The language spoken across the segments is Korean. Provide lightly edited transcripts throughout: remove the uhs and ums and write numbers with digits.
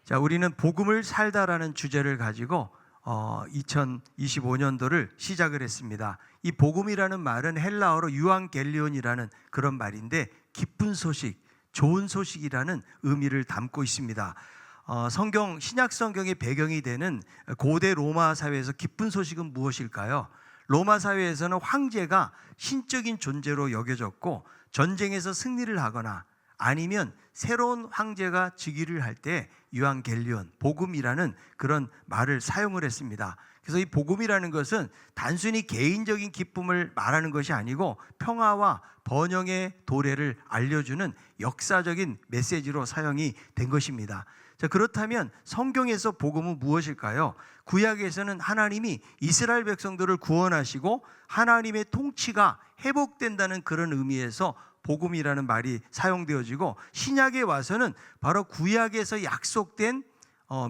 자, 우리는 복음을 살다라는 주제를 가지고 2025년도를 시작을 했습니다. 이 복음이라는 말은 헬라어로 유앙겔리온이라는 그런 말인데 기쁜 소식, 좋은 소식이라는 의미를 담고 있습니다. 성경, 신약 성경의 배경이 되는 고대 로마 사회에서 기쁜 소식은 무엇일까요? 로마 사회에서는 황제가 신적인 존재로 여겨졌고 전쟁에서 승리를 하거나 아니면 새로운 황제가 즉위를 할 때 유앙겔리온, 복음이라는 그런 말을 사용을 했습니다. 그래서 이 복음이라는 것은 단순히 개인적인 기쁨을 말하는 것이 아니고 평화와 번영의 도래를 알려주는 역사적인 메시지로 사용이 된 것입니다. 자, 그렇다면 성경에서 복음은 무엇일까요? 구약에서는 하나님이 이스라엘 백성들을 구원하시고 하나님의 통치가 회복된다는 그런 의미에서 복음이라는 말이 사용되어지고, 신약에 와서는 바로 구약에서 약속된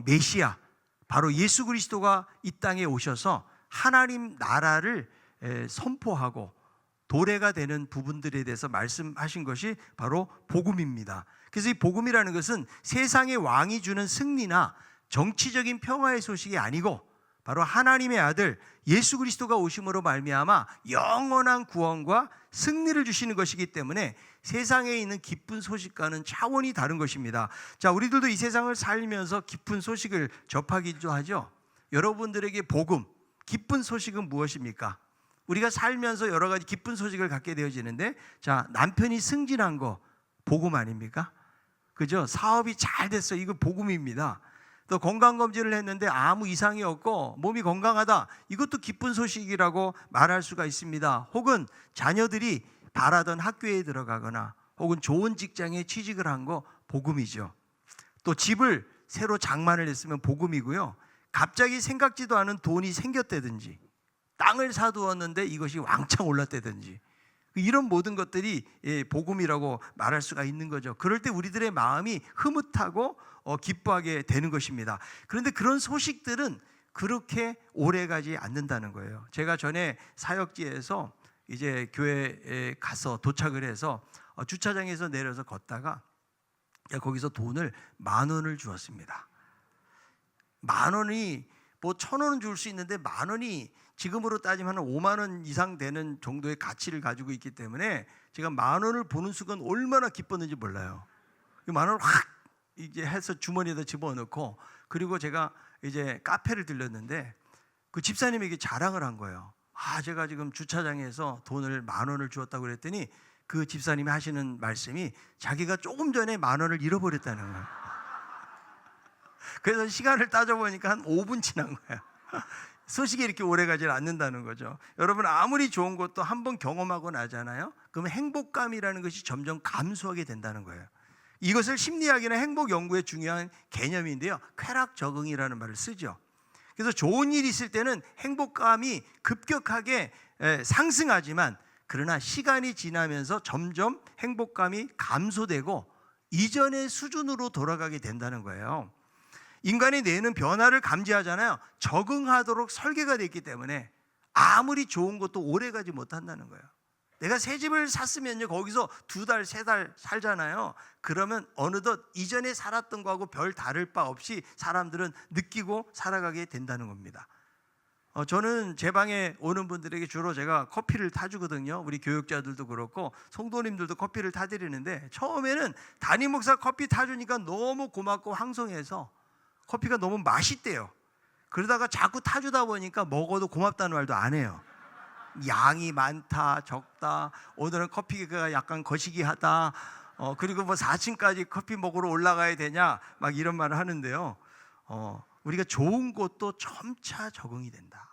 메시아, 바로 예수 그리스도가 이 땅에 오셔서 하나님 나라를 선포하고 도래가 되는 부분들에 대해서 말씀하신 것이 바로 복음입니다. 그래서 이 복음이라는 것은 세상의 왕이 주는 승리나 정치적인 평화의 소식이 아니고 바로 하나님의 아들 예수 그리스도가 오심으로 말미암아 영원한 구원과 승리를 주시는 것이기 때문에 세상에 있는 기쁜 소식과는 차원이 다른 것입니다. 자, 우리들도 이 세상을 살면서 기쁜 소식을 접하기도 하죠. 여러분들에게 복음, 기쁜 소식은 무엇입니까? 우리가 살면서 여러 가지 기쁜 소식을 갖게 되어지는데, 자, 남편이 승진한 거 복음 아닙니까? 그죠? 사업이 잘 됐어, 이거 복음입니다. 또 건강검진을 했는데 아무 이상이 없고 몸이 건강하다, 이것도 기쁜 소식이라고 말할 수가 있습니다. 혹은 자녀들이 바라던 학교에 들어가거나 혹은 좋은 직장에 취직을 한 거 복음이죠. 또 집을 새로 장만을 했으면 복음이고요. 갑자기 생각지도 않은 돈이 생겼다든지 땅을 사두었는데 이것이 왕창 올랐다든지 이런 모든 것들이 복음이라고 말할 수가 있는 거죠. 그럴 때 우리들의 마음이 흐뭇하고 기뻐하게 되는 것입니다. 그런데 그런 소식들은 그렇게 오래가지 않는다는 거예요. 제가 전에 사역지에서 이제 교회에 가서 도착을 해서 주차장에서 내려서 걷다가 거기서 돈을 10,000원을 주었습니다. 10,000원이 뭐 1,000원은 줄 수 있는데 10,000원이 지금으로 따지면 5만 원 이상 되는 정도의 가치를 가지고 있기 때문에 제가 10,000원을 보는 순간 얼마나 기뻤는지 몰라요. 10,000원을 확 이제 해서 주머니에다 집어넣고, 그리고 제가 이제 카페를 들렸는데 그 집사님에게 자랑을 한 거예요. 제가 지금 주차장에서 돈을 10,000원을 주었다고 그랬더니 그 집사님이 하시는 말씀이 자기가 조금 전에 10,000원을 잃어버렸다는 거예요. 그래서 시간을 따져보니까 한 5분 지난 거예요. 소식이 이렇게 오래가지 않는다는 거죠. 여러분, 아무리 좋은 것도 한번 경험하고 나잖아요. 그러면 행복감이라는 것이 점점 감소하게 된다는 거예요. 이것을 심리학이나 행복 연구의 중요한 개념인데요, 쾌락 적응이라는 말을 쓰죠. 그래서 좋은 일이 있을 때는 행복감이 급격하게 상승하지만, 그러나 시간이 지나면서 점점 행복감이 감소되고 이전의 수준으로 돌아가게 된다는 거예요. 인간의 뇌는 변화를 감지하잖아요. 적응하도록 설계가 되어 있기 때문에 아무리 좋은 것도 오래가지 못한다는 거예요. 내가 새 집을 샀으면요, 거기서 2달, 3달 살잖아요. 그러면 어느덧 이전에 살았던 거하고 별 다를 바 없이 사람들은 느끼고 살아가게 된다는 겁니다. 저는 제 방에 오는 분들에게 주로 제가 커피를 타주거든요. 우리 교육자들도 그렇고 성도님들도 커피를 타드리는데, 처음에는 담임 목사 커피 타주니까 너무 고맙고 황송해서 커피가 너무 맛있대요. 그러다가 자꾸 타주다 보니까 먹어도 고맙다는 말도 안 해요. 양이 많다, 적다, 오늘은 커피가 약간 거시기하다, 그리고 뭐 4층까지 커피 먹으러 올라가야 되냐, 막 이런 말을 하는데요. 우리가 좋은 것도 점차 적응이 된다.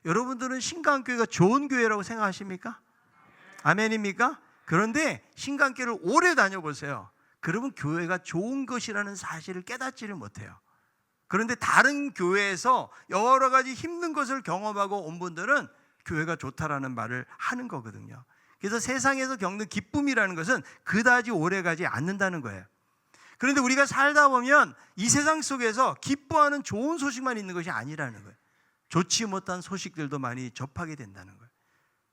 여러분들은 신강교회가 좋은 교회라고 생각하십니까? 아멘입니까? 그런데 신강교회를 오래 다녀보세요. 그러면 교회가 좋은 것이라는 사실을 깨닫지를 못해요. 그런데 다른 교회에서 여러 가지 힘든 것을 경험하고 온 분들은 교회가 좋다라는 말을 하는 거거든요. 그래서 세상에서 겪는 기쁨이라는 것은 그다지 오래가지 않는다는 거예요. 그런데 우리가 살다 보면 이 세상 속에서 기뻐하는 좋은 소식만 있는 것이 아니라는 거예요. 좋지 못한 소식들도 많이 접하게 된다는 거예요.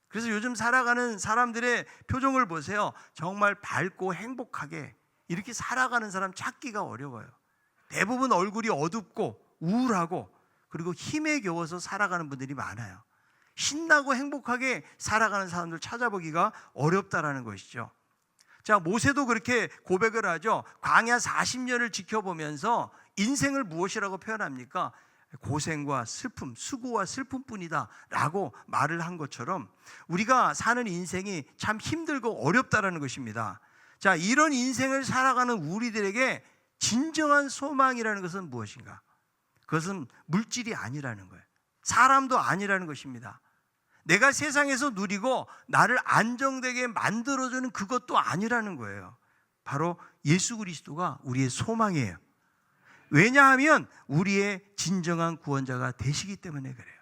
그래서 요즘 살아가는 사람들의 표정을 보세요. 정말 밝고 행복하게 이렇게 살아가는 사람 찾기가 어려워요. 대부분 얼굴이 어둡고 우울하고 그리고 힘에 겨워서 살아가는 분들이 많아요. 신나고 행복하게 살아가는 사람들 찾아보기가 어렵다라는 것이죠. 자, 모세도 그렇게 고백을 하죠. 광야 40년을 지켜보면서 인생을 무엇이라고 표현합니까? 고생과 슬픔, 수고와 슬픔뿐이다 라고 말을 한 것처럼 우리가 사는 인생이 참 힘들고 어렵다라는 것입니다. 자, 이런 인생을 살아가는 우리들에게 진정한 소망이라는 것은 무엇인가? 그것은 물질이 아니라는 거예요. 사람도 아니라는 것입니다. 내가 세상에서 누리고 나를 안정되게 만들어주는 그것도 아니라는 거예요. 바로 예수 그리스도가 우리의 소망이에요. 왜냐하면 우리의 진정한 구원자가 되시기 때문에 그래요.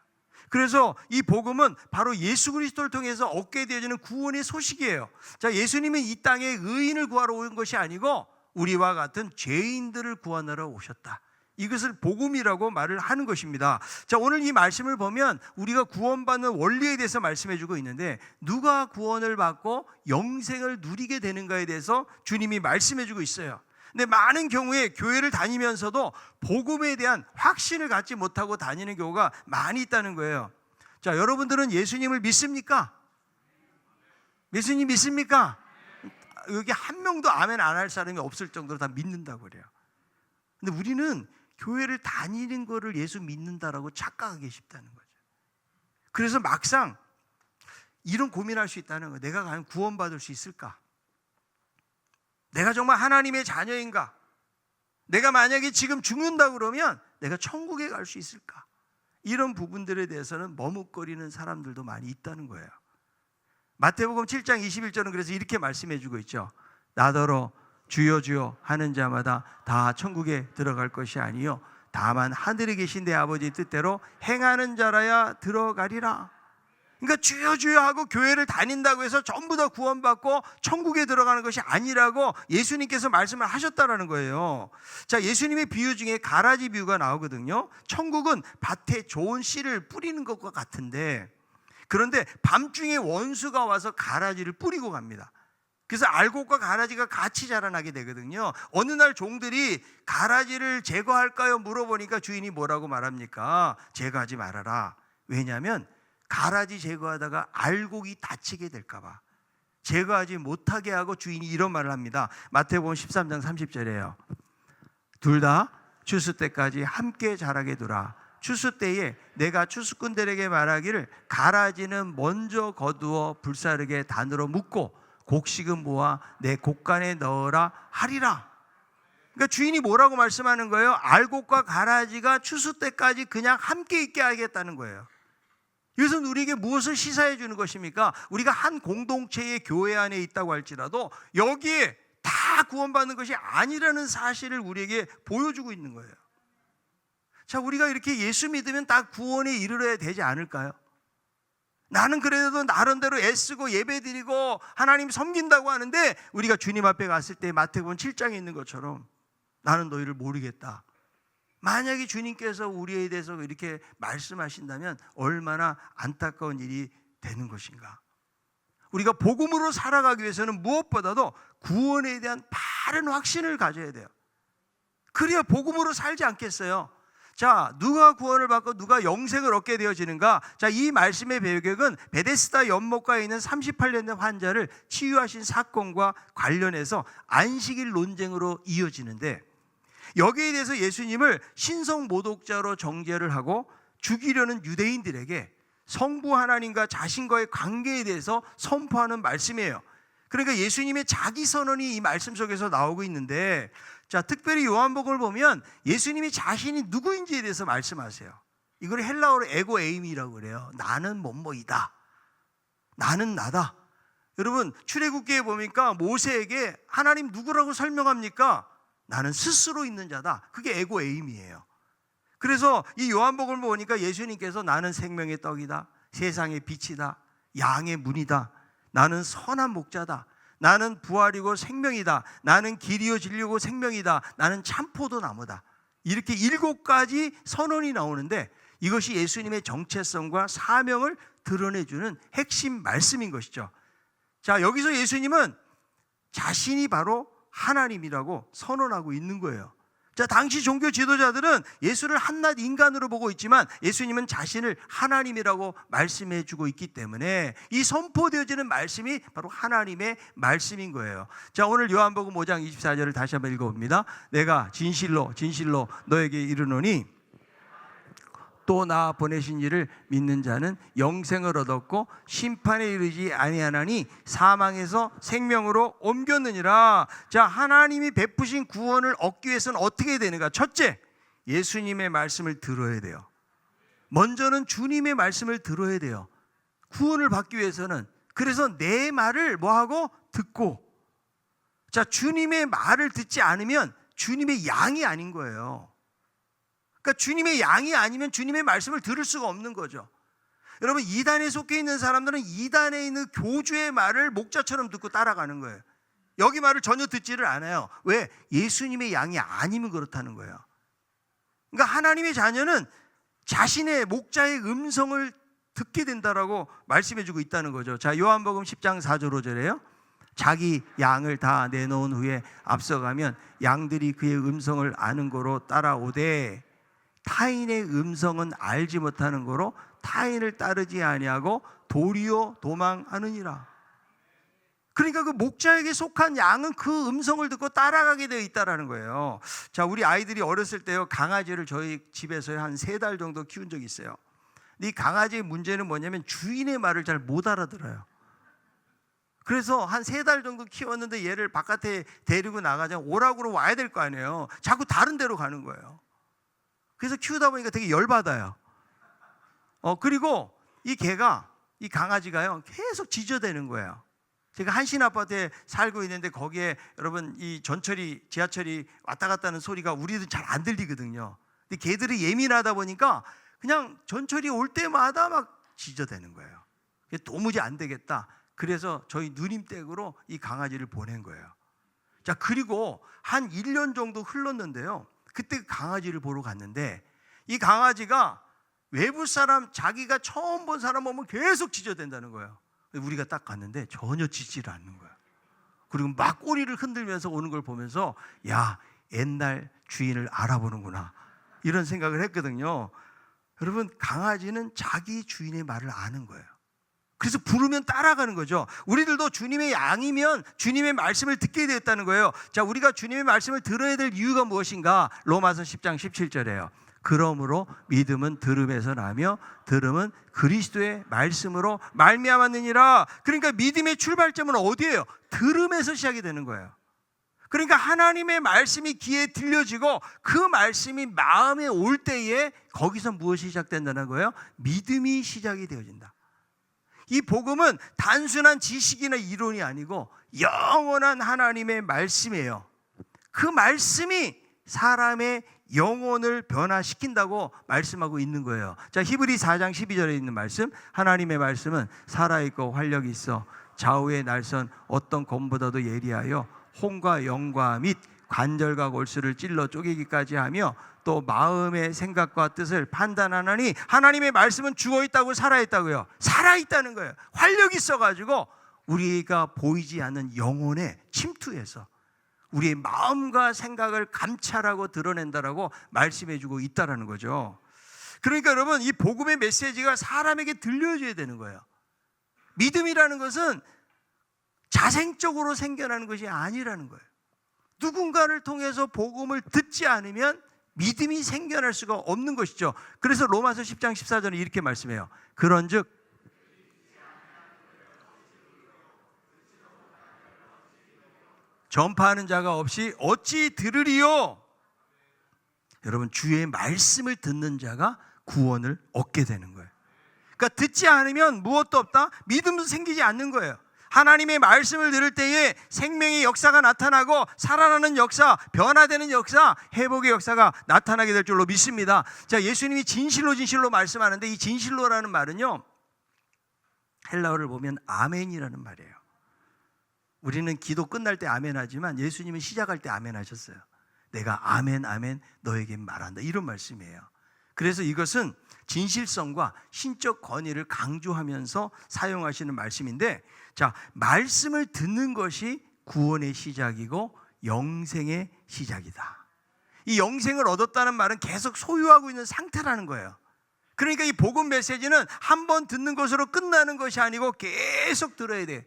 그래서 이 복음은 바로 예수 그리스도를 통해서 얻게 되어지는 구원의 소식이에요. 자, 예수님은 이 땅에 의인을 구하러 온 것이 아니고 우리와 같은 죄인들을 구원하러 오셨다. 이것을 복음이라고 말을 하는 것입니다. 자, 오늘 이 말씀을 보면 우리가 구원받는 원리에 대해서 말씀해 주고 있는데 누가 구원을 받고 영생을 누리게 되는가에 대해서 주님이 말씀해 주고 있어요. 근데 많은 경우에 교회를 다니면서도 복음에 대한 확신을 갖지 못하고 다니는 경우가 많이 있다는 거예요. 자, 여러분들은 예수님을 믿습니까? 예수님 믿습니까? 여기 한 명도 아멘 안 할 사람이 없을 정도로 다 믿는다고 그래요. 근데 우리는 교회를 다니는 거를 예수 믿는다라고 착각하기 쉽다는 거죠. 그래서 막상 이런 고민할 수 있다는 거예요. 내가 과연 구원받을 수 있을까? 내가 정말 하나님의 자녀인가? 내가 만약에 지금 죽는다 그러면 내가 천국에 갈 수 있을까? 이런 부분들에 대해서는 머뭇거리는 사람들도 많이 있다는 거예요. 마태복음 7장 21절은 그래서 이렇게 말씀해 주고 있죠. 나더러 주여 주여 하는 자마다 다 천국에 들어갈 것이 아니요 다만 하늘에 계신 내 아버지 뜻대로 행하는 자라야 들어가리라. 그러니까 주여 주여 하고 교회를 다닌다고 해서 전부 다 구원받고 천국에 들어가는 것이 아니라고 예수님께서 말씀을 하셨다라는 거예요. 자, 예수님의 비유 중에 가라지 비유가 나오거든요. 천국은 밭에 좋은 씨를 뿌리는 것과 같은데 그런데 밤중에 원수가 와서 가라지를 뿌리고 갑니다. 그래서 알곡과 가라지가 같이 자라나게 되거든요. 어느 날 종들이 가라지를 제거할까요? 물어보니까 주인이 뭐라고 말합니까? 제거하지 말아라. 왜냐하면 가라지 제거하다가 알곡이 다치게 될까 봐 제거하지 못하게 하고 주인이 이런 말을 합니다. 마태복음 13장 30절이에요. 둘 다 추수 때까지 함께 자라게 두라. 추수 때에 내가 추수꾼들에게 말하기를 가라지는 먼저 거두어 불사르게 단으로 묶고 곡식은 모아 내 곡간에 넣어라 하리라. 그러니까 주인이 뭐라고 말씀하는 거예요? 알곡과 가라지가 추수 때까지 그냥 함께 있게 하겠다는 거예요. 이것은 우리에게 무엇을 시사해 주는 것입니까? 우리가 한 공동체의 교회 안에 있다고 할지라도 여기에 다 구원받는 것이 아니라는 사실을 우리에게 보여주고 있는 거예요. 자, 우리가 이렇게 예수 믿으면 다 구원에 이르러야 되지 않을까요? 나는 그래도 나름대로 애쓰고 예배드리고 하나님 섬긴다고 하는데 우리가 주님 앞에 갔을 때 마태복음 7장에 있는 것처럼 나는 너희를 모르겠다. 만약에 주님께서 우리에 대해서 이렇게 말씀하신다면 얼마나 안타까운 일이 되는 것인가. 우리가 복음으로 살아가기 위해서는 무엇보다도 구원에 대한 바른 확신을 가져야 돼요. 그래야 복음으로 살지 않겠어요? 자, 누가 구원을 받고 누가 영생을 얻게 되어지는가? 자, 이 말씀의 배경은 베데스다 연못가에 있는 38년 된 환자를 치유하신 사건과 관련해서 안식일 논쟁으로 이어지는데 여기에 대해서 예수님을 신성 모독자로 정죄를 하고 죽이려는 유대인들에게 성부 하나님과 자신과의 관계에 대해서 선포하는 말씀이에요. 그러니까 예수님의 자기 선언이 이 말씀 속에서 나오고 있는데, 자, 특별히 요한복음을 보면 예수님이 자신이 누구인지에 대해서 말씀하세요. 이걸 헬라어로 에고 에임이라고 그래요. 나는 뭐뭐이다. 나는 나다. 여러분, 출애굽기에 보니까 모세에게 하나님 누구라고 설명합니까? 나는 스스로 있는 자다. 그게 에고 에임이에요. 그래서 이 요한복음을 보니까 예수님께서 나는 생명의 떡이다. 세상의 빛이다. 양의 문이다. 나는 선한 목자다. 나는 부활이고 생명이다. 나는 길이요 진리고 생명이다. 나는 참포도나무다. 이렇게 7가지 선언이 나오는데 이것이 예수님의 정체성과 사명을 드러내주는 핵심 말씀인 것이죠. 자, 여기서 예수님은 자신이 바로 하나님이라고 선언하고 있는 거예요. 자, 당시 종교 지도자들은 예수를 한낱 인간으로 보고 있지만 예수님은 자신을 하나님이라고 말씀해 주고 있기 때문에 이 선포되어지는 말씀이 바로 하나님의 말씀인 거예요. 자, 오늘 요한복음 5장 24절을 다시 한번 읽어봅니다. 내가 진실로 진실로 너에게 이르노니 또 나 보내신 이를 믿는 자는 영생을 얻었고 심판에 이르지 아니하나니 사망에서 생명으로 옮겼느니라. 자, 하나님이 베푸신 구원을 얻기 위해서는 어떻게 되는가? 첫째, 예수님의 말씀을 들어야 돼요. 먼저는 주님의 말씀을 들어야 돼요. 구원을 받기 위해서는. 그래서 내 말을 뭐하고? 듣고. 자, 주님의 말을 듣지 않으면 주님의 양이 아닌 거예요. 그러니까 주님의 양이 아니면 주님의 말씀을 들을 수가 없는 거죠. 여러분, 이단에 속해 있는 사람들은 이단에 있는 교주의 말을 목자처럼 듣고 따라가는 거예요. 여기 말을 전혀 듣지를 않아요. 왜? 예수님의 양이 아니면 그렇다는 거예요. 그러니까 하나님의 자녀는 자신의 목자의 음성을 듣게 된다라고 말씀해 주고 있다는 거죠. 자, 요한복음 10장 4절 5절에요. 자기 양을 다 내놓은 후에 앞서가면 양들이 그의 음성을 아는 거로 따라오되 타인의 음성은 알지 못하는 거로 타인을 따르지 아니하고 도리어 도망하느니라. 그러니까 그 목자에게 속한 양은 그 음성을 듣고 따라가게 되어 있다는 거예요. 자, 우리 아이들이 어렸을 때요, 강아지를 저희 집에서 한 3달 정도 키운 적이 있어요. 이 강아지의 문제는 뭐냐면 주인의 말을 잘 못 알아들어요. 그래서 한 3달 정도 키웠는데 얘를 바깥에 데리고 나가자면 오락으로 와야 될 거 아니에요. 자꾸 다른 데로 가는 거예요. 그래서 키우다 보니까 되게 열받아요. 그리고 이 개가, 이 강아지가요, 계속 짖어대는 거예요. 제가 한신 아파트에 살고 있는데 거기에 여러분 이 전철이, 지하철이 왔다 갔다 하는 소리가 우리도 잘 안 들리거든요. 근데 개들이 예민하다 보니까 그냥 전철이 올 때마다 막 짖어대는 거예요. 도무지 안 되겠다. 그래서 저희 누님 댁으로 이 강아지를 보낸 거예요. 자, 그리고 한 1년 정도 흘렀는데요. 그때 강아지를 보러 갔는데 이 강아지가 외부 사람, 자기가 처음 본 사람 보면 계속 짖어댄다는 거예요. 우리가 딱 갔는데 전혀 짖지를 않는 거예요. 그리고 막 꼬리를 흔들면서 오는 걸 보면서 야, 옛날 주인을 알아보는구나, 이런 생각을 했거든요. 여러분, 강아지는 자기 주인의 말을 아는 거예요. 그래서 부르면 따라가는 거죠. 우리들도 주님의 양이면 주님의 말씀을 듣게 되었다는 거예요. 자, 우리가 주님의 말씀을 들어야 될 이유가 무엇인가? 로마서 10장 17절이에요. 그러므로 믿음은 들음에서 나며 들음은 그리스도의 말씀으로 말미암았느니라. 그러니까 믿음의 출발점은 어디예요? 들음에서 시작이 되는 거예요. 그러니까 하나님의 말씀이 귀에 들려지고 그 말씀이 마음에 올 때에 거기서 무엇이 시작된다는 거예요? 믿음이 시작이 되어진다. 이 복음은 단순한 지식이나 이론이 아니고 영원한 하나님의 말씀이에요. 그 말씀이 사람의 영혼을 변화시킨다고 말씀하고 있는 거예요. 자, 히브리 4장 12절에 있는 말씀, 하나님의 말씀은 살아있고 활력이 있어 좌우의 날선 어떤 검보다도 예리하여 혼과 영과 및 관절과 골수를 찔러 쪼개기까지 하며 또 마음의 생각과 뜻을 판단하나니, 하나님의 말씀은 죽어있다고 살아있다고요? 살아있다는 거예요. 활력이 있어가지고 우리가 보이지 않는 영혼에 침투해서 우리의 마음과 생각을 감찰하고 드러낸다라고 말씀해주고 있다는 거죠. 그러니까 여러분, 이 복음의 메시지가 사람에게 들려줘야 되는 거예요. 믿음이라는 것은 자생적으로 생겨나는 것이 아니라는 거예요. 누군가를 통해서 복음을 듣지 않으면 믿음이 생겨날 수가 없는 것이죠. 그래서 로마서 10장 14절에 이렇게 말씀해요. 그런즉 전파하는 자가 없이 어찌 들으리요? 여러분, 주의 말씀을 듣는 자가 구원을 얻게 되는 거예요. 그러니까 듣지 않으면 무엇도 없다? 믿음도 생기지 않는 거예요. 하나님의 말씀을 들을 때에 생명의 역사가 나타나고 살아나는 역사, 변화되는 역사, 회복의 역사가 나타나게 될 줄로 믿습니다. 자, 예수님이 진실로 진실로 말씀하는데 이 진실로라는 말은요, 헬라어를 보면 아멘이라는 말이에요. 우리는 기도 끝날 때 아멘 하지만 예수님은 시작할 때 아멘 하셨어요. 내가 아멘 아멘 너에게 말한다, 이런 말씀이에요. 그래서 이것은 진실성과 신적 권위를 강조하면서 사용하시는 말씀인데, 자, 말씀을 듣는 것이 구원의 시작이고 영생의 시작이다. 이 영생을 얻었다는 말은 계속 소유하고 있는 상태라는 거예요. 그러니까 이 복음 메시지는 한 번 듣는 것으로 끝나는 것이 아니고 계속 들어야 돼.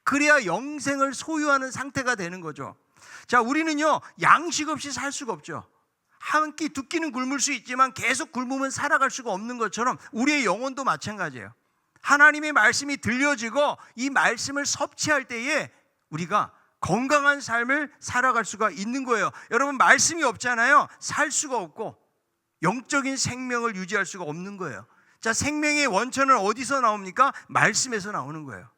그래야 영생을 소유하는 상태가 되는 거죠. 자, 우리는요, 양식 없이 살 수가 없죠. 한 끼 두 끼는 굶을 수 있지만 계속 굶으면 살아갈 수가 없는 것처럼 우리의 영혼도 마찬가지예요. 하나님의 말씀이 들려지고 이 말씀을 섭취할 때에 우리가 건강한 삶을 살아갈 수가 있는 거예요. 여러분, 말씀이 없잖아요. 살 수가 없고 영적인 생명을 유지할 수가 없는 거예요. 자, 생명의 원천은 어디서 나옵니까? 말씀에서 나오는 거예요.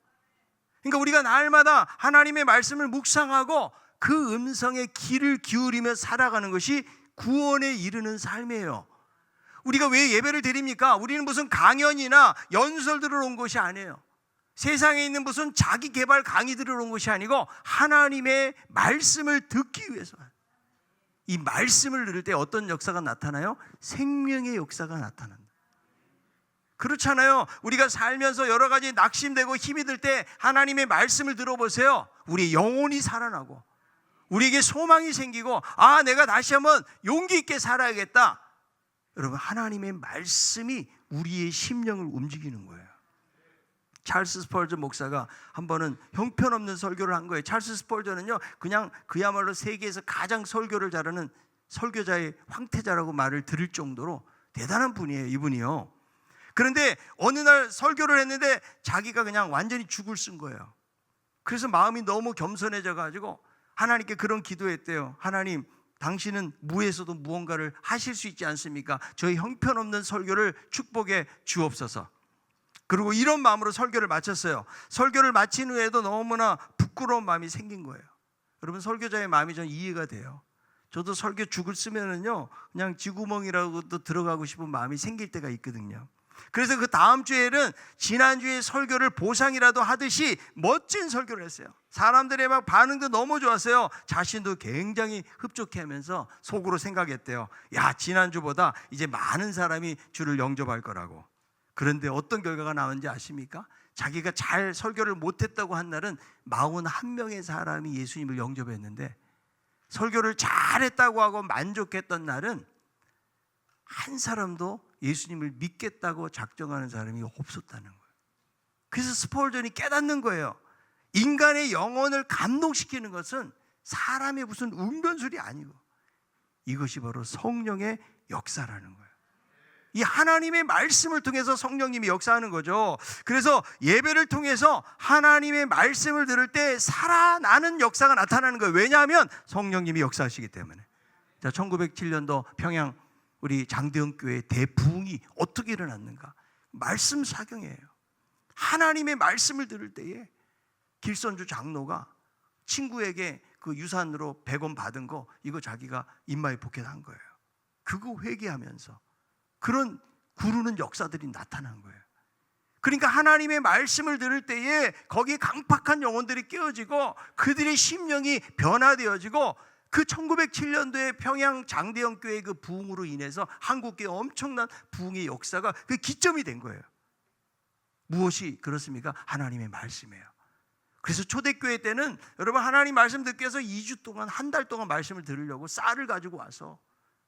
그러니까 우리가 날마다 하나님의 말씀을 묵상하고 그 음성에 귀를 기울이며 살아가는 것이 구원에 이르는 삶이에요. 우리가 왜 예배를 드립니까? 우리는 무슨 강연이나 연설 들으러 온 것이 아니에요. 세상에 있는 무슨 자기 개발 강의 들으러 온 것이 아니고 하나님의 말씀을 듣기 위해서. 이 말씀을 들을 때 어떤 역사가 나타나요? 생명의 역사가 나타난다. 그렇잖아요. 우리가 살면서 여러 가지 낙심되고 힘이 들 때 하나님의 말씀을 들어보세요. 우리 영혼이 살아나고 우리에게 소망이 생기고, 아, 내가 다시 한번 용기 있게 살아야겠다. 여러분, 하나님의 말씀이 우리의 심령을 움직이는 거예요. 찰스 스펄전 목사가 한 번은 형편없는 설교를 한 거예요. 찰스 스펄전은요, 그냥 그야말로 세계에서 가장 설교를 잘하는 설교자의 황태자라고 말을 들을 정도로 대단한 분이에요, 이분이요. 그런데 어느 날 설교를 했는데 자기가 그냥 완전히 죽을 쓴 거예요. 그래서 마음이 너무 겸손해져 가지고 하나님께 그런 기도했대요. 하나님, 당신은 무에서도 무언가를 하실 수 있지 않습니까? 저희 형편없는 설교를 축복해 주옵소서. 그리고 이런 마음으로 설교를 마쳤어요. 설교를 마친 후에도 너무나 부끄러운 마음이 생긴 거예요. 여러분, 설교자의 마음이 전 이해가 돼요. 저도 설교 죽을 쓰면은요, 그냥 쥐구멍이라고도 들어가고 싶은 마음이 생길 때가 있거든요. 그래서 그 다음 주에는 지난주에 설교를 보상이라도 하듯이 멋진 설교를 했어요. 사람들의 막 반응도 너무 좋았어요. 자신도 굉장히 흡족해하면서 속으로 생각했대요. 야, 지난주보다 이제 많은 사람이 주를 영접할 거라고. 그런데 어떤 결과가 나온지 아십니까? 자기가 잘 설교를 못했다고 한 날은 41명의 사람이 예수님을 영접했는데, 설교를 잘했다고 하고 만족했던 날은 한 사람도 예수님을 믿겠다고 작정하는 사람이 없었다는 거예요. 그래서 스펄전이 깨닫는 거예요. 인간의 영혼을 감동시키는 것은 사람의 무슨 웅변술이 아니고 이것이 바로 성령의 역사라는 거예요. 이 하나님의 말씀을 통해서 성령님이 역사하는 거죠. 그래서 예배를 통해서 하나님의 말씀을 들을 때 살아나는 역사가 나타나는 거예요. 왜냐하면 성령님이 역사하시기 때문에. 자, 1907년도 평양 우리 장대영 교회 대부흥이 어떻게 일어났는가? 말씀 사경이에요. 하나님의 말씀을 들을 때에 길선주 장로가 친구에게 그 유산으로 100원 받은 거, 이거 자기가 인마에 포켓한 거예요. 그거 회개하면서 그런 구르는 역사들이 나타난 거예요. 그러니까 하나님의 말씀을 들을 때에 거기에 강팍한 영혼들이 깨어지고 그들의 심령이 변화되어지고, 그 1907년도에 평양 장대영 교회 그 부흥으로 인해서 한국교회 엄청난 부흥의 역사가 그 기점이 된 거예요. 무엇이 그렇습니까? 하나님의 말씀이에요. 그래서 초대교회 때는 여러분, 하나님 말씀 듣기 위해서 2주 동안, 한 달 동안 말씀을 들으려고 쌀을 가지고 와서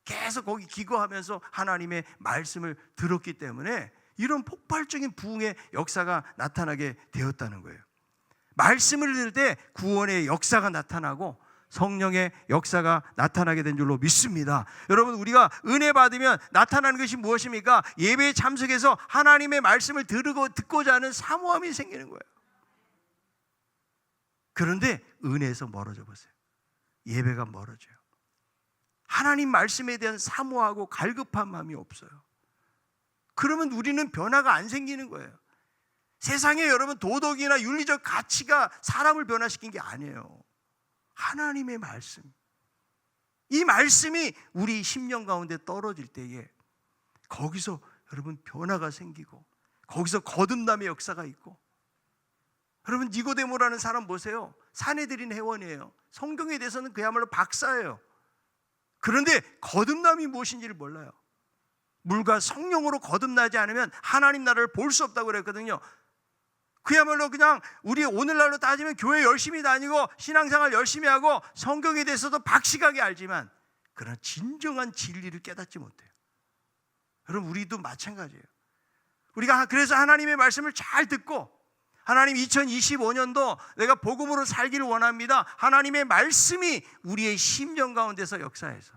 계속 거기 기거하면서 하나님의 말씀을 들었기 때문에 이런 폭발적인 부흥의 역사가 나타나게 되었다는 거예요. 말씀을 들을 때 구원의 역사가 나타나고 성령의 역사가 나타나게 된 줄로 믿습니다. 여러분, 우리가 은혜 받으면 나타나는 것이 무엇입니까? 예배에 참석해서 하나님의 말씀을 듣고자 하는 사모함이 생기는 거예요. 그런데 은혜에서 멀어져 보세요. 예배가 멀어져요. 하나님 말씀에 대한 사모하고 갈급한 마음이 없어요. 그러면 우리는 변화가 안 생기는 거예요. 세상에 여러분, 도덕이나 윤리적 가치가 사람을 변화시킨 게 아니에요. 하나님의 말씀, 이 말씀이 우리 심령 가운데 떨어질 때에 거기서 여러분 변화가 생기고 거기서 거듭남의 역사가 있고, 여러분 니고데모라는 사람 보세요. 사내들인 회원이에요. 성경에 대해서는 그야말로 박사예요. 그런데 거듭남이 무엇인지를 몰라요. 물과 성령으로 거듭나지 않으면 하나님 나라를 볼 수 없다고 그랬거든요. 그야말로 그냥 우리 오늘날로 따지면 교회 열심히 다니고 신앙생활 열심히 하고 성경에 대해서도 박식하게 알지만 그러나 진정한 진리를 깨닫지 못해요. 여러분, 우리도 마찬가지예요. 우리가 그래서 하나님의 말씀을 잘 듣고, 하나님 2025년도 내가 복음으로 살기를 원합니다. 하나님의 말씀이 우리의 심령 가운데서 역사해서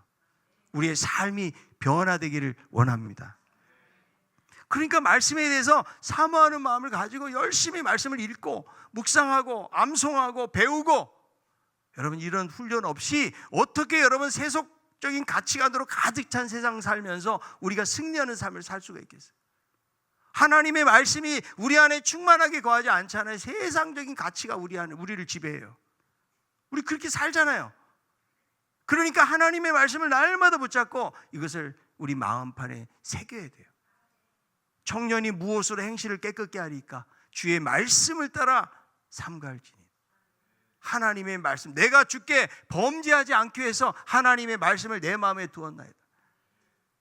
우리의 삶이 변화되기를 원합니다. 그러니까 말씀에 대해서 사모하는 마음을 가지고 열심히 말씀을 읽고 묵상하고 암송하고 배우고, 여러분, 이런 훈련 없이 어떻게 여러분 세속적인 가치관으로 가득 찬 세상 살면서 우리가 승리하는 삶을 살 수가 있겠어요? 하나님의 말씀이 우리 안에 충만하게 거하지 않잖아요. 세상적인 가치가 우리를 지배해요. 우리 그렇게 살잖아요. 그러니까 하나님의 말씀을 날마다 붙잡고 이것을 우리 마음판에 새겨야 돼요. 청년이 무엇으로 행실을 깨끗게 하리까? 주의 말씀을 따라 삼갈지니. 하나님의 말씀, 내가 주께 범죄하지 않기 위해서 하나님의 말씀을 내 마음에 두었나이다.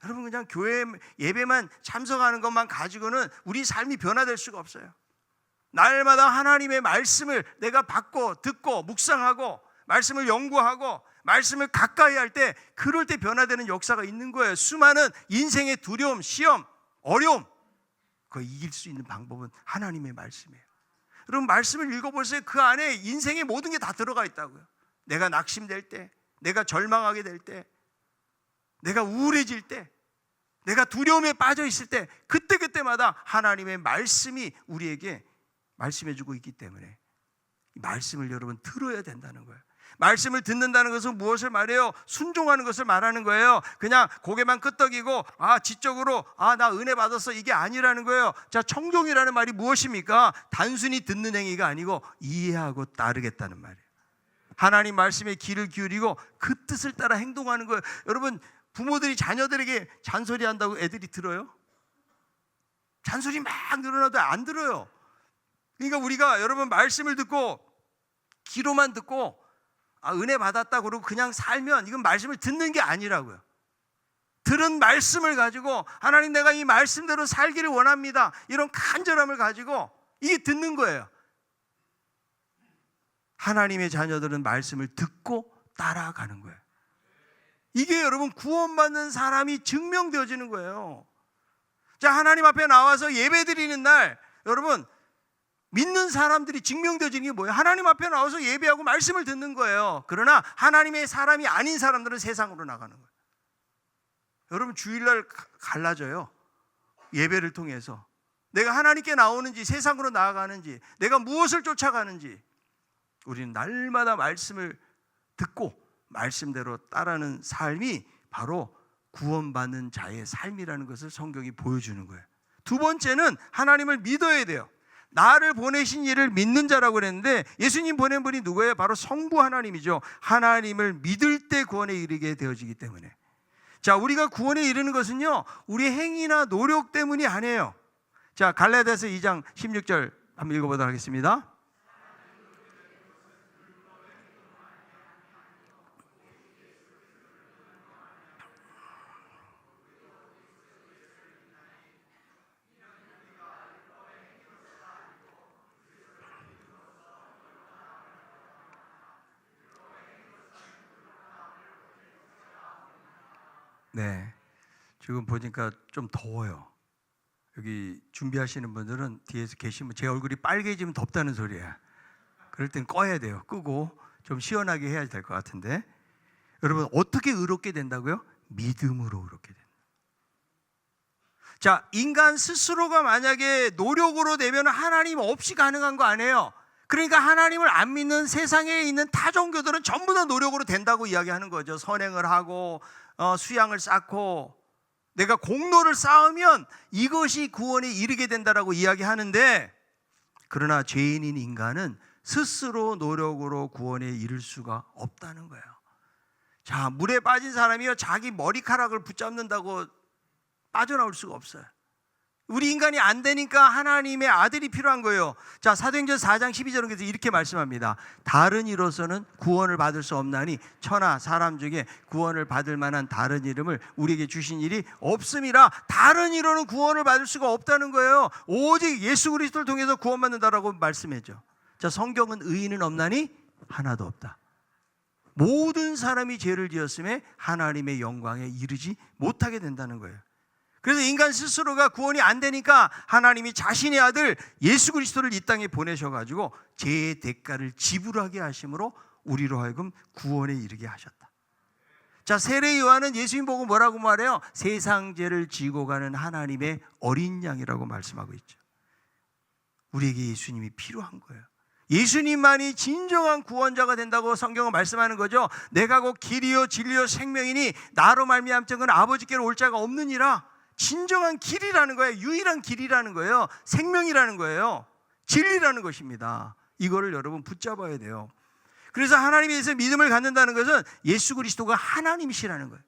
여러분, 그냥 교회 예배만 참석하는 것만 가지고는 우리 삶이 변화될 수가 없어요. 날마다 하나님의 말씀을 내가 받고 듣고 묵상하고 말씀을 연구하고 말씀을 가까이 할 때, 그럴 때 변화되는 역사가 있는 거예요. 수많은 인생의 두려움, 시험, 어려움, 그거 이길 수 있는 방법은 하나님의 말씀이에요. 여러분, 말씀을 읽어보세요. 그 안에 인생의 모든 게 다 들어가 있다고요. 내가 낙심될 때, 내가 절망하게 될 때, 내가 우울해질 때, 내가 두려움에 빠져 있을 때, 그때마다 하나님의 말씀이 우리에게 말씀해주고 있기 때문에 이 말씀을 여러분 들어야 된다는 거예요. 말씀을 듣는다는 것은 무엇을 말해요? 순종하는 것을 말하는 거예요. 그냥 고개만 끄덕이고 지적으로 나 은혜 받았어, 이게 아니라는 거예요. 자, 청종이라는 말이 무엇입니까? 단순히 듣는 행위가 아니고 이해하고 따르겠다는 말이에요. 하나님 말씀에 귀를 기울이고 그 뜻을 따라 행동하는 거예요. 여러분, 부모들이 자녀들에게 잔소리한다고 애들이 들어요? 잔소리 막 늘어나도 안 들어요. 그러니까 우리가 여러분 말씀을 듣고 귀로만 듣고 은혜 받았다 그러고 그냥 살면 이건 말씀을 듣는 게 아니라고요. 들은 말씀을 가지고 하나님, 내가 이 말씀대로 살기를 원합니다, 이런 간절함을 가지고 이게 듣는 거예요. 하나님의 자녀들은 말씀을 듣고 따라가는 거예요. 이게 여러분 구원받는 사람이 증명되어지는 거예요. 자, 하나님 앞에 나와서 예배드리는 날, 여러분 믿는 사람들이 증명되어지는 게 뭐예요? 하나님 앞에 나와서 예배하고 말씀을 듣는 거예요. 그러나 하나님의 사람이 아닌 사람들은 세상으로 나가는 거예요. 여러분, 주일날 갈라져요. 예배를 통해서 내가 하나님께 나오는지 세상으로 나아가는지, 내가 무엇을 쫓아가는지, 우리는 날마다 말씀을 듣고 말씀대로 따르는 삶이 바로 구원받는 자의 삶이라는 것을 성경이 보여주는 거예요. 두 번째는 하나님을 믿어야 돼요. 나를 보내신 이를 믿는 자라고 그랬는데, 예수님 보낸 분이 누구예요? 바로 성부 하나님이죠. 하나님을 믿을 때 구원에 이르게 되어지기 때문에. 자, 우리가 구원에 이르는 것은요, 우리의 행위나 노력 때문이 아니에요. 자, 갈라디아서 2장 16절 한번 읽어보도록 하겠습니다. 네, 지금 보니까 좀 더워요. 여기 준비하시는 분들은 뒤에서 계시면 제 얼굴이 빨개지면 덥다는 소리예요. 그럴 땐 꺼야 돼요. 끄고 좀 시원하게 해야 될 것 같은데, 여러분 어떻게 의롭게 된다고요? 믿음으로 의롭게 된다. 자, 인간 스스로가 만약에 노력으로 되면 하나님 없이 가능한 거 아니에요. 그러니까 하나님을 안 믿는 세상에 있는 타 종교들은 전부 다 노력으로 된다고 이야기하는 거죠. 선행을 하고 수양을 쌓고 내가 공로를 쌓으면 이것이 구원에 이르게 된다라고 이야기하는데, 그러나 죄인인 인간은 스스로 노력으로 구원에 이를 수가 없다는 거예요. 자, 물에 빠진 사람이요, 자기 머리카락을 붙잡는다고 빠져나올 수가 없어요. 우리 인간이 안 되니까 하나님의 아들이 필요한 거예요. 자, 사도행전 4장 12절은 이렇게 말씀합니다. 다른 이로서는 구원을 받을 수 없나니 천하 사람 중에 구원을 받을 만한 다른 이름을 우리에게 주신 일이 없음이라. 다른 이로는 구원을 받을 수가 없다는 거예요. 오직 예수 그리스도를 통해서 구원받는다라고 말씀했죠. 자, 성경은 의인은 없나니 하나도 없다. 모든 사람이 죄를 지었음에 하나님의 영광에 이르지 못하게 된다는 거예요. 그래서 인간 스스로가 구원이 안 되니까 하나님이 자신의 아들 예수 그리스도를 이 땅에 보내셔가지고 죄의 대가를 지불하게 하심으로 우리로 하여금 구원에 이르게 하셨다. 자, 세례 요한은 예수님 보고 뭐라고 말해요? 세상 죄를 지고 가는 하나님의 어린 양이라고 말씀하고 있죠. 우리에게 예수님이 필요한 거예요. 예수님만이 진정한 구원자가 된다고 성경은 말씀하는 거죠. 내가 곧 길이요 진리요 생명이니 나로 말미암자는 아버지께로 올 자가 없느니라. 진정한 길이라는 거예요. 유일한 길이라는 거예요. 생명이라는 거예요. 진리라는 것입니다. 이거를 여러분 붙잡아야 돼요. 그래서 하나님에 대해서 믿음을 갖는다는 것은 예수 그리스도가 하나님이시라는 거예요.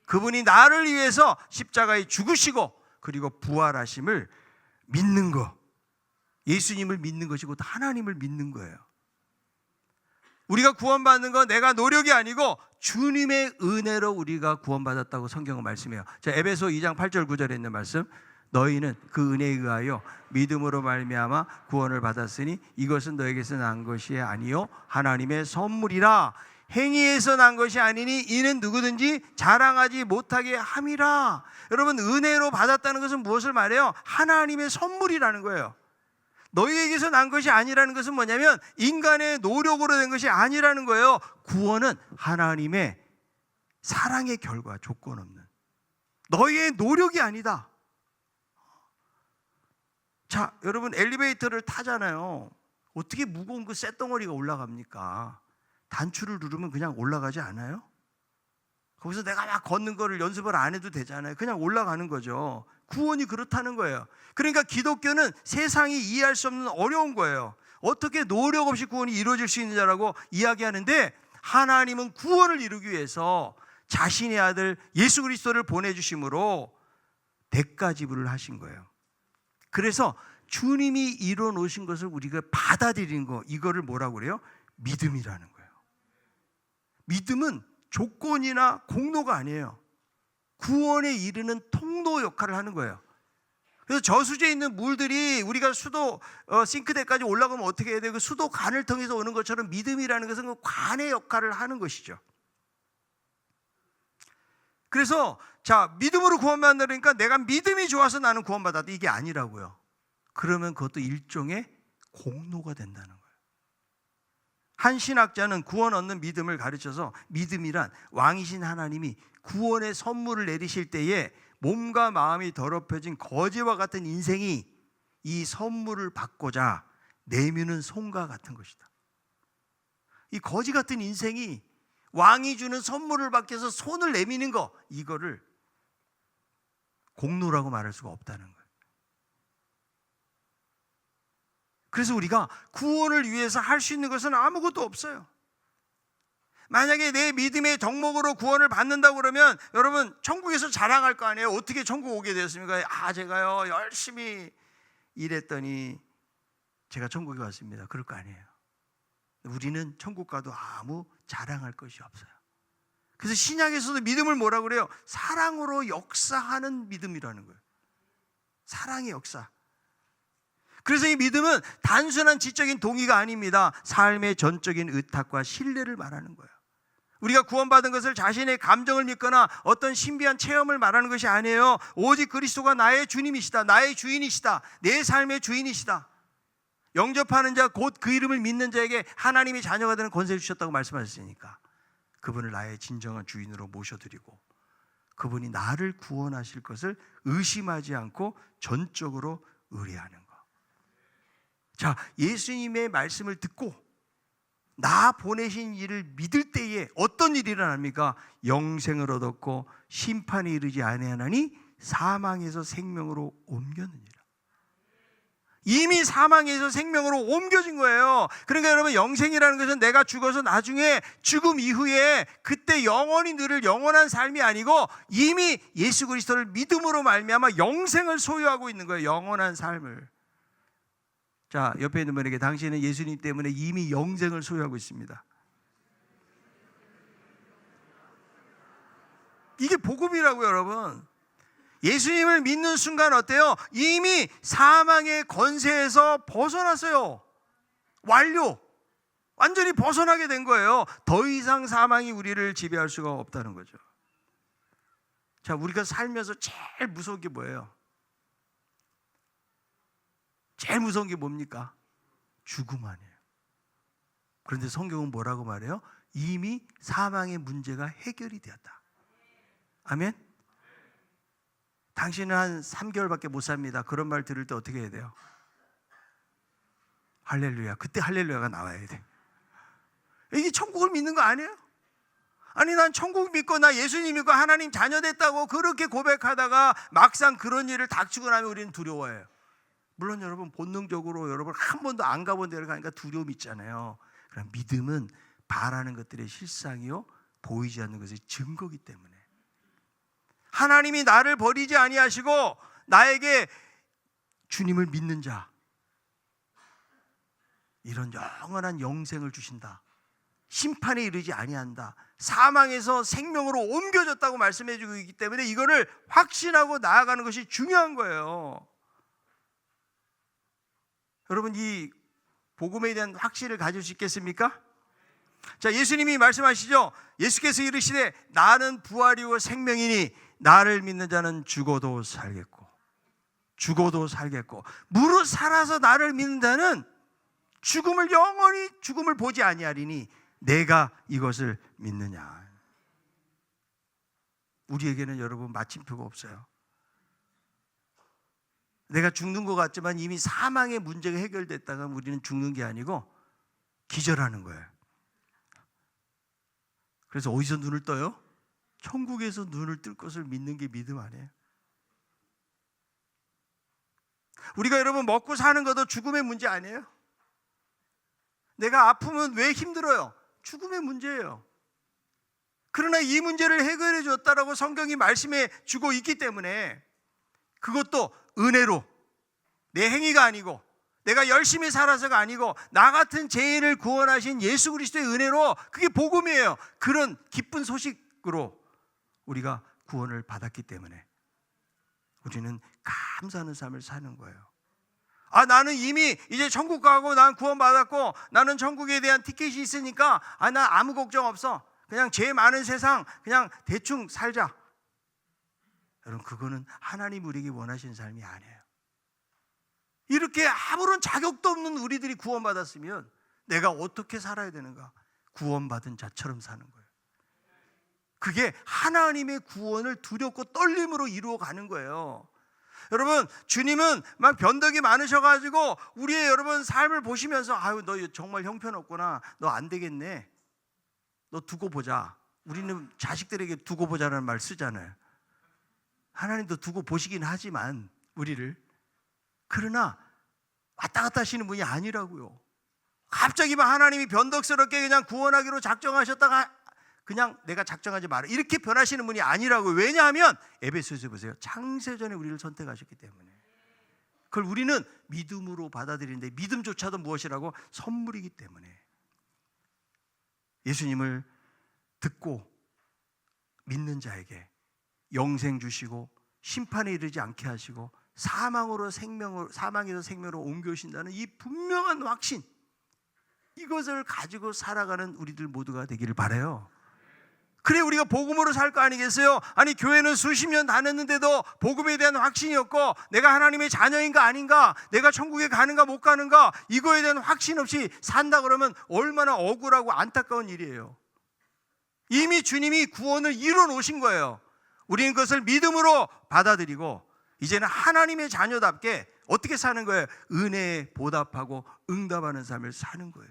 그분이 나를 위해서 십자가에 죽으시고 그리고 부활하심을 믿는 거, 예수님을 믿는 것이고 하나님을 믿는 거예요. 우리가 구원받는 건 내가 노력이 아니고 주님의 은혜로 우리가 구원받았다고 성경은 말씀해요. 자, 에베소 2장 8절 9절에 있는 말씀, 너희는 그 은혜에 의하여 믿음으로 말미암아 구원을 받았으니 이것은 너에게서 난 것이 아니요 하나님의 선물이라. 행위에서 난 것이 아니니 이는 누구든지 자랑하지 못하게 함이라. 여러분, 은혜로 받았다는 것은 무엇을 말해요? 하나님의 선물이라는 거예요. 너희에게서 난 것이 아니라는 것은 뭐냐면 인간의 노력으로 된 것이 아니라는 거예요. 구원은 하나님의 사랑의 결과, 조건 없는, 너희의 노력이 아니다. 자, 여러분, 엘리베이터를 타잖아요. 어떻게 무거운 그 쇳덩어리가 올라갑니까? 단추를 누르면 그냥 올라가지 않아요? 거기서 내가 막 걷는 거를 연습을 안 해도 되잖아요. 그냥 올라가는 거죠. 구원이 그렇다는 거예요. 그러니까 기독교는 세상이 이해할 수 없는 어려운 거예요. 어떻게 노력 없이 구원이 이루어질 수 있느냐라고 이야기하는데, 하나님은 구원을 이루기 위해서 자신의 아들 예수 그리스도를 보내주심으로 대가 지불을 하신 거예요. 그래서 주님이 이뤄 놓으신 것을 우리가 받아들이는 거, 이거를 뭐라고 그래요? 믿음이라는 거예요. 믿음은 조건이나 공로가 아니에요. 구원에 이르는 통로 역할을 하는 거예요. 그래서 저수지에 있는 물들이 우리가 수도 싱크대까지 올라가면 어떻게 해야 돼요? 그 수도 관을 통해서 오는 것처럼 믿음이라는 것은 그 관의 역할을 하는 것이죠. 그래서 자, 믿음으로 구원받으니까 내가 믿음이 좋아서 나는 구원받았다, 이게 아니라고요. 그러면 그것도 일종의 공로가 된다는 거예요. 한 신학자는 구원 얻는 믿음을 가르쳐서 믿음이란 왕이신 하나님이 구원의 선물을 내리실 때에 몸과 마음이 더럽혀진 거지와 같은 인생이 이 선물을 받고자 내미는 손과 같은 것이다. 이 거지 같은 인생이 왕이 주는 선물을 받기 위해서 손을 내미는 거, 이거를 공로라고 말할 수가 없다는 거예요. 그래서 우리가 구원을 위해서 할 수 있는 것은 아무것도 없어요. 만약에 내 믿음의 덕목으로 구원을 받는다고 그러면 여러분, 천국에서 자랑할 거 아니에요. 어떻게 천국 오게 되었습니까? 제가요 열심히 일했더니 제가 천국에 왔습니다. 그럴 거 아니에요. 우리는 천국 가도 아무 자랑할 것이 없어요. 그래서 신약에서도 믿음을 뭐라고 그래요? 사랑으로 역사하는 믿음이라는 거예요. 사랑의 역사. 그래서 이 믿음은 단순한 지적인 동의가 아닙니다. 삶의 전적인 의탁과 신뢰를 말하는 거예요. 우리가 구원받은 것을 자신의 감정을 믿거나 어떤 신비한 체험을 말하는 것이 아니에요. 오직 그리스도가 나의 주님이시다, 나의 주인이시다, 내 삶의 주인이시다. 영접하는 자, 곧 그 이름을 믿는 자에게 하나님이 자녀가 되는 권세를 주셨다고 말씀하셨으니까 그분을 나의 진정한 주인으로 모셔드리고 그분이 나를 구원하실 것을 의심하지 않고 전적으로 의뢰하는 것. 자, 예수님의 말씀을 듣고 나 보내신 이를 믿을 때에 어떤 일이 일어납니까? 영생을 얻었고 심판에 이르지 아니하나니 사망에서 생명으로 옮겼느니라. 이미 사망에서 생명으로 옮겨진 거예요. 그러니까 여러분, 영생이라는 것은 내가 죽어서 나중에 죽음 이후에 그때 영원히 누릴 영원한 삶이 아니고 이미 예수 그리스도를 믿음으로 말미암아 영생을 소유하고 있는 거예요. 영원한 삶을. 자, 옆에 있는 분에게 당신은 예수님 때문에 이미 영생을 소유하고 있습니다. 이게 복음이라고요, 여러분. 예수님을 믿는 순간 어때요? 이미 사망의 권세에서 벗어났어요. 완료. 완전히 벗어나게 된 거예요. 더 이상 사망이 우리를 지배할 수가 없다는 거죠. 자, 우리가 살면서 제일 무서운 게 뭐예요? 제일 무서운 게 뭡니까? 죽음 아니에요. 그런데 성경은 뭐라고 말해요? 이미 사망의 문제가 해결이 되었다. 아멘? 당신은 한 3개월밖에 못 삽니다. 그런 말 들을 때 어떻게 해야 돼요? 할렐루야. 그때 할렐루야가 나와야 돼. 이게 천국을 믿는 거 아니에요? 아니, 난 천국 믿고 나 예수님 믿고 하나님 자녀 됐다고 그렇게 고백하다가 막상 그런 일을 닥치고 나면 우리는 두려워해요. 물론 여러분 본능적으로 여러분 한 번도 안 가본 데를 가니까 두려움 있잖아요. 그럼 믿음은 바라는 것들의 실상이요 보이지 않는 것의 증거이기 때문에 하나님이 나를 버리지 아니하시고 나에게 주님을 믿는 자, 이런 영원한 영생을 주신다. 심판에 이르지 아니한다. 사망에서 생명으로 옮겨졌다고 말씀해 주고 있기 때문에 이거를 확신하고 나아가는 것이 중요한 거예요. 여러분, 이 복음에 대한 확신을 가질 수 있겠습니까? 자, 예수님이 말씀하시죠. 예수께서 이르시되 나는 부활이요 생명이니 나를 믿는 자는 죽어도 살겠고 무릇 살아서 나를 믿는 자는 죽음을 영원히 죽음을 보지 아니하리니 내가 이것을 믿느냐. 우리에게는 여러분 마침표가 없어요. 내가 죽는 것 같지만 이미 사망의 문제가 해결됐다가 우리는 죽는 게 아니고 기절하는 거예요. 그래서 어디서 눈을 떠요? 천국에서 눈을 뜰 것을 믿는 게 믿음 아니에요? 우리가 여러분 먹고 사는 것도 죽음의 문제 아니에요? 내가 아프면 왜 힘들어요? 죽음의 문제예요. 그러나 이 문제를 해결해 줬다라고 성경이 말씀해 주고 있기 때문에 그것도 은혜로, 내 행위가 아니고 내가 열심히 살아서가 아니고 나 같은 죄인을 구원하신 예수 그리스도의 은혜로, 그게 복음이에요. 그런 기쁜 소식으로 우리가 구원을 받았기 때문에 우리는 감사하는 삶을 사는 거예요. 아, 나는 이미 이제 천국 가고 난 구원받았고 나는 천국에 대한 티켓이 있으니까 나 아무 걱정 없어. 그냥 죄 많은 세상 그냥 대충 살자. 여러분, 그거는 하나님 우리에게 원하시는 삶이 아니에요. 이렇게 아무런 자격도 없는 우리들이 구원받았으면 내가 어떻게 살아야 되는가? 구원받은 자처럼 사는 거예요. 그게 하나님의 구원을 두렵고 떨림으로 이루어가는 거예요. 여러분, 주님은 막 변덕이 많으셔가지고 우리의 여러분 삶을 보시면서 아유, 너 정말 형편없구나, 너 안 되겠네, 너 두고 보자. 우리는 자식들에게 두고 보자라는 말 쓰잖아요. 하나님도 두고 보시긴 하지만 우리를, 그러나 왔다 갔다 하시는 분이 아니라고요. 갑자기 막 하나님이 변덕스럽게 그냥 구원하기로 작정하셨다가 그냥 내가 작정하지 마라 이렇게 변하시는 분이 아니라고요. 왜냐하면 에베소서 보세요. 창세전에 우리를 선택하셨기 때문에 그걸 우리는 믿음으로 받아들이는데, 믿음조차도 무엇이라고? 선물이기 때문에 예수님을 듣고 믿는 자에게 영생 주시고 심판에 이르지 않게 하시고 사망에서 생명으로 옮겨오신다는 이 분명한 확신, 이것을 가지고 살아가는 우리들 모두가 되기를 바라요. 그래 우리가 복음으로 살 거 아니겠어요? 아니, 교회는 수십 년 다녔는데도 복음에 대한 확신이 없고 내가 하나님의 자녀인가 아닌가, 내가 천국에 가는가 못 가는가, 이거에 대한 확신 없이 산다 그러면 얼마나 억울하고 안타까운 일이에요. 이미 주님이 구원을 이루어 놓으신 거예요. 우리는 그것을 믿음으로 받아들이고 이제는 하나님의 자녀답게 어떻게 사는 거예요? 은혜에 보답하고 응답하는 삶을 사는 거예요.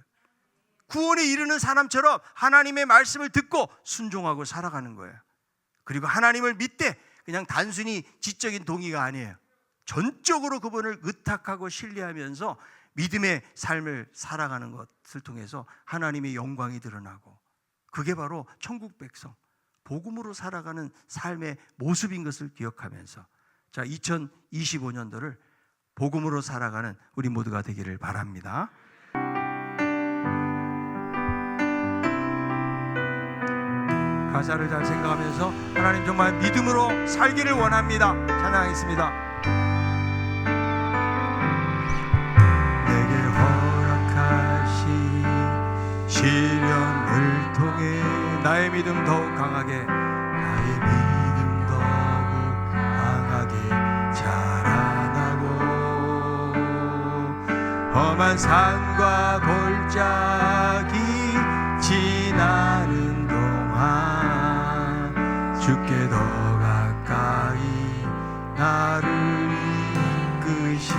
구원에 이르는 사람처럼 하나님의 말씀을 듣고 순종하고 살아가는 거예요. 그리고 하나님을 믿되 그냥 단순히 지적인 동의가 아니에요. 전적으로 그분을 의탁하고 신뢰하면서 믿음의 삶을 살아가는 것을 통해서 하나님의 영광이 드러나고, 그게 바로 천국 백성, 복음으로 살아가는 삶의 모습인 것을 기억하면서, 자, 2025년도를 복음으로 살아가는 우리 모두가 되기를 바랍니다. 가사를 잘 생각하면서 하나님 정말 믿음으로 살기를 원합니다. 찬양하겠습니다. 내게 허락하신 나의 믿음 더욱 강하게, 나의 믿음 더욱 강하게 자라나고 험한 산과 골짜기 지나는 동안 주께 더 가까이 나를 이끄시네.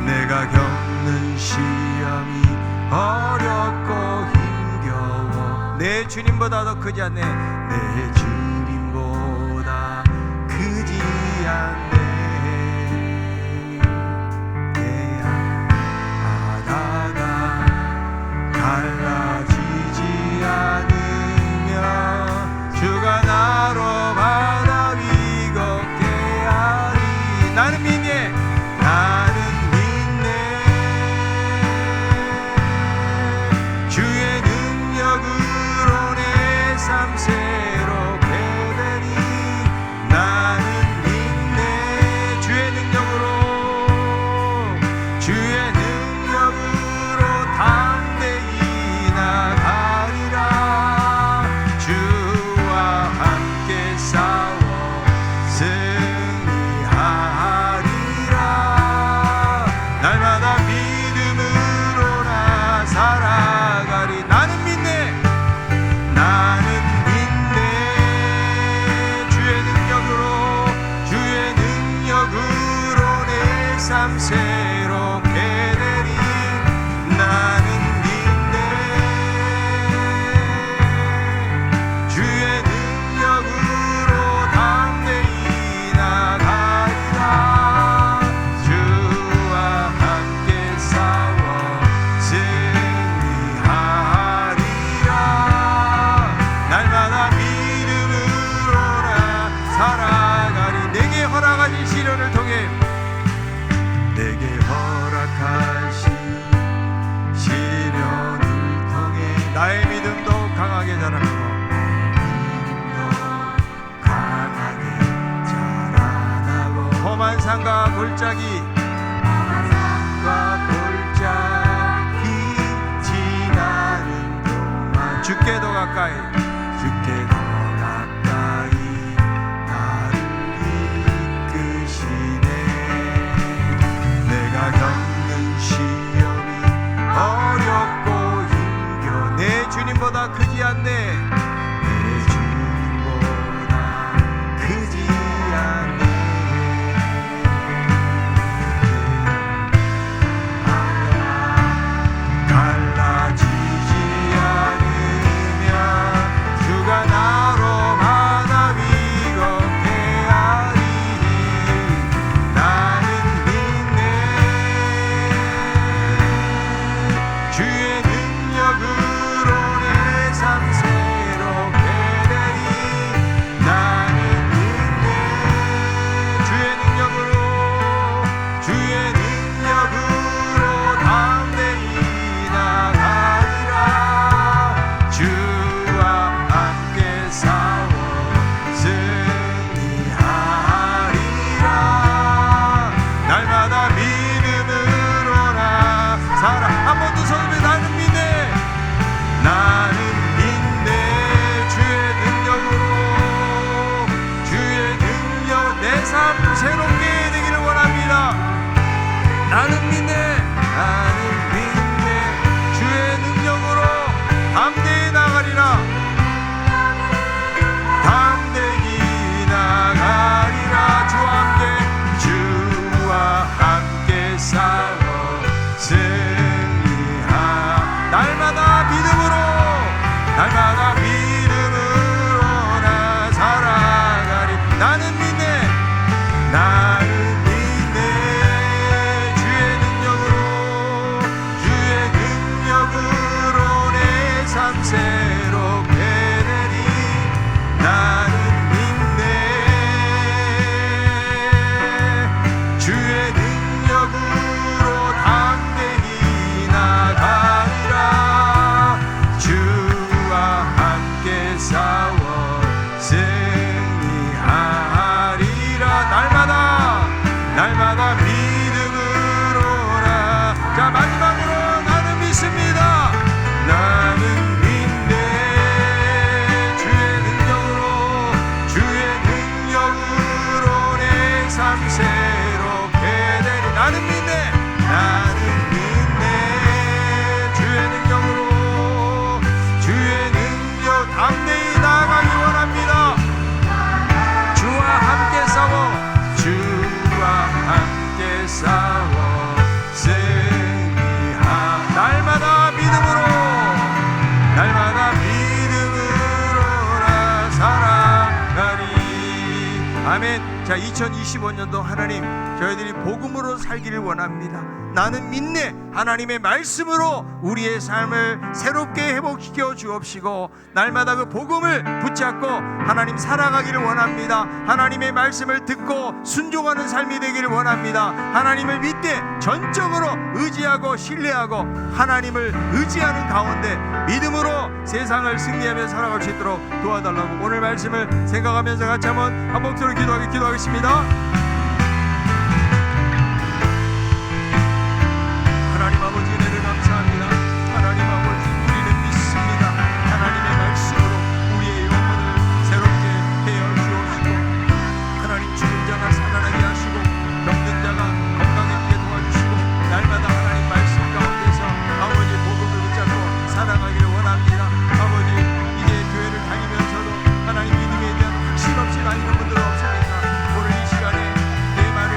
내가 겪는 시험이 어렵고 힘겨워 내 주님보다 더 크지 않네. 내 주님보다 크지 않네. 내 바다가 갈라지지 않으며 주가 나로 바다 위 걷게 하리. 나는 믿네. 나는 믿네. 주의 능력으로 내 삶 새롭게 되니. 나는 믿네. 주의 능력으로, 주의 능력으로 담대히 나가리라. 주와 함께 싸워 승리하리라. 날마다 믿음으로 나 살아가리. 나는 믿네. 나는 믿네. 주의 능력으로, 주의 능력으로 내 삶 새롭게 되리. 나는 믿네. 주의 능력으로 담대히 나가리라. 주와 함께 싸워 승리하리라. 날마다 믿음으로 나 살아가리. 내게 허락하신 시련을 통해, 내게 허락하신 시련을 통해 나의 믿음도 강하게 자라고 강하게 자라나고 험한 산과 골짜기 지나는 동안 주께 더 가까이, 주께 더 가까이 나를 이끄시네. 내가 겪는 시험이 어렵고 힘겨워 내 주님보다 크지 않네. 내 주님보다 크지 않네. 갈라지지 않으면 주가 나로 바다 위 걷게 하리. 나는 믿네. 주의 능력으로 내 삶 새롭게 되리. 나는 믿네. 주의 능력으로, 주의 능력으로 담대히 나가리라. 주와 함께 싸워 승리하리라. 날마다 믿음으로 나 살아. 한 번 더 손을 나는 믿네. 나는 믿네. 주의 능력으로, 주의 능력 내 삶 새롭게 되기를 원합니다. 나는 믿네. 나는 믿네. 주의 능력으로 담대히 나가리라. 담대히 나가리라. 주와 함께 싸워 승리하. 날마다 믿음으로, 날마다 믿음으로 나 살아가리. 나는 믿네. 나는 믿네. 주의 능력으로, 아멘. 자, 2025년도 하나님, 저희들이 복음으로 살기를 원합니다. 나는 믿네. 하나님의 말씀으로 우리의 삶을 새롭게 회복시켜 주옵시고, 날마다 그 복음을 붙잡고 하나님 살아가기를 원합니다. 하나님의 말씀을 듣고 순종하는 삶이 되기를 원합니다. 하나님을 믿되 전적으로 의지하고 신뢰하고 하나님을 의지하는 가운데 믿음으로 세상을 승리하며 살아갈 수 있도록 도와달라고 오늘 말씀을 생각하면서 같이 한 목소리 기도하겠습니다. 하나님 아버지, 은혜를 감사합니다. 하나님 아버지, 우리는 믿습니다. 하나님의 말씀으로 우리의 영혼을 새롭게 하여 주옵시고, 하나님 죽은 자가 살아나게 하시고 병든 자가 건강해지게 도와주시고, 날마다 하나님 말씀 가운데서 아버지 복음을 붙잡고 살아가기를 원합니다. 아버지, 이제 교회를 다니면서도 하나님 믿음에 대한 확신 없이 다니는 분들 없습니까? 오늘 이 시간에 내 말을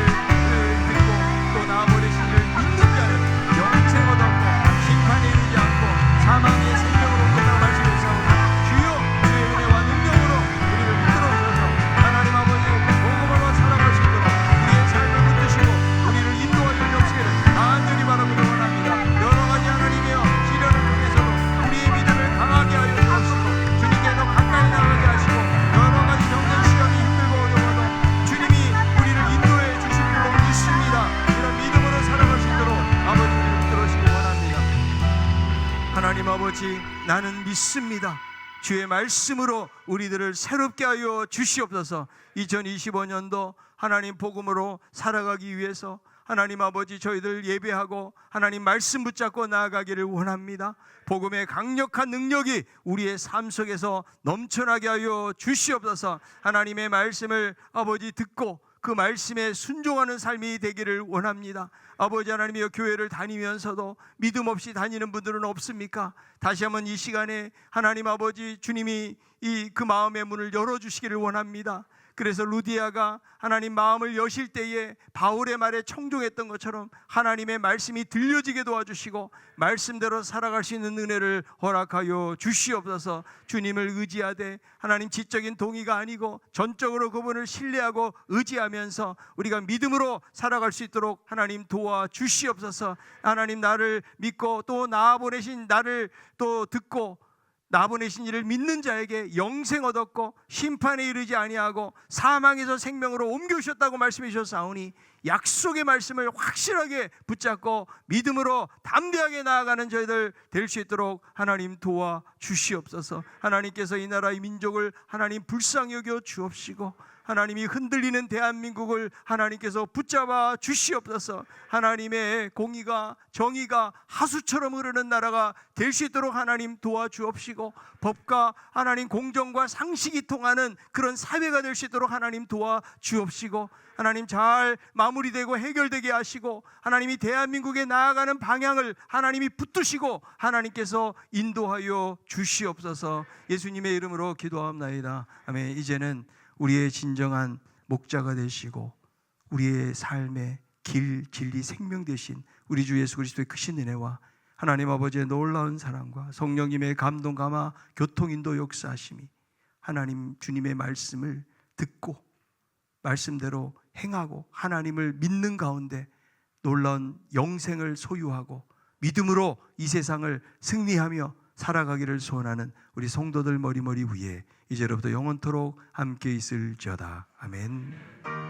듣고 또 나아버리신 이를 믿는 자는 영생 얻었고 심판에 이르지 않고 사망의 생명으로 끝나고 말씀하셨사오니 주여, 주의 은혜와 능력으로 우리를 붙들어 주셔서 하나님 아버지 복음으로 살아갈 수 있도록 우리의 삶을 붙드시고 우리를 인도하여 주시기를 간절히 바라보기 원합니다. 여러 가지 하나님이여 시련을 통해서도 우리의 믿음을 강하게 하여 주옵시고, 주님께 더 가까이 나가게 하시고, 여러 가지 경쟁 시험이 힘들고 어려워도 주님이 우리를 인도해 주실 줄로 믿습니다. 이런 믿음으로 살아갈 수 있도록 아버지 우리를 붙들어주시기 원합니다. 하나님 아버지, 나는 믿습니다. 주의 말씀으로 우리들을 새롭게 하여 주시옵소서. 2025년도 하나님 복음으로 살아가기 위해서 하나님 아버지, 저희들 예배하고 하나님 말씀 붙잡고 나아가기를 원합니다. 복음의 강력한 능력이 우리의 삶 속에서 넘쳐나게 하여 주시옵소서. 하나님의 말씀을 아버지 듣고 그 말씀에 순종하는 삶이 되기를 원합니다. 아버지 하나님이여, 교회를 다니면서도 믿음 없이 다니는 분들은 없습니까? 다시 한번 이 시간에 하나님 아버지, 주님이 그 마음의 문을 열어주시기를 원합니다. 그래서 루디아가 하나님 마음을 여실 때에 바울의 말에 청종했던 것처럼 하나님의 말씀이 들려지게 도와주시고 말씀대로 살아갈 수 있는 은혜를 허락하여 주시옵소서. 주님을 의지하되 하나님 지적인 동의가 아니고 전적으로 그분을 신뢰하고 의지하면서 우리가 믿음으로 살아갈 수 있도록 하나님 도와주시옵소서. 하나님, 나를 믿고 또 나 보내신 나를 또 듣고 나 보내신 이를 믿는 자에게 영생 얻었고 심판에 이르지 아니하고 사망에서 생명으로 옮겨주셨다고 말씀해 주셨사오니, 약속의 말씀을 확실하게 붙잡고 믿음으로 담대하게 나아가는 저희들 될 수 있도록 하나님 도와주시옵소서. 하나님께서 이 나라의 민족을 하나님 불쌍히 여겨 주옵시고, 하나님이 흔들리는 대한민국을 하나님께서 붙잡아 주시옵소서. 하나님의 공의가 정의가 하수처럼 흐르는 나라가 될 수 있도록 하나님 도와주옵시고, 법과 하나님 공정과 상식이 통하는 그런 사회가 될 수 있도록 하나님 도와주옵시고, 하나님 잘 마무리되고 해결되게 하시고, 하나님이 대한민국에 나아가는 방향을 하나님이 붙드시고 하나님께서 인도하여 주시옵소서. 예수님의 이름으로 기도합나이다. 아멘. 이제는 우리의 진정한 목자가 되시고 우리의 삶의 길, 진리, 생명 되신 우리 주 예수 그리스도의 크신 은혜와 하나님 아버지의 놀라운 사랑과 성령님의 감동, 감화, 교통인도 역사하심이 하나님 주님의 말씀을 듣고 말씀대로 행하고 하나님을 믿는 가운데 놀라운 영생을 소유하고 믿음으로 이 세상을 승리하며 살아가기를 소원하는 우리 성도들 머리머리 위에 이제로부터 영원토록 함께 있을지어다. 아멘.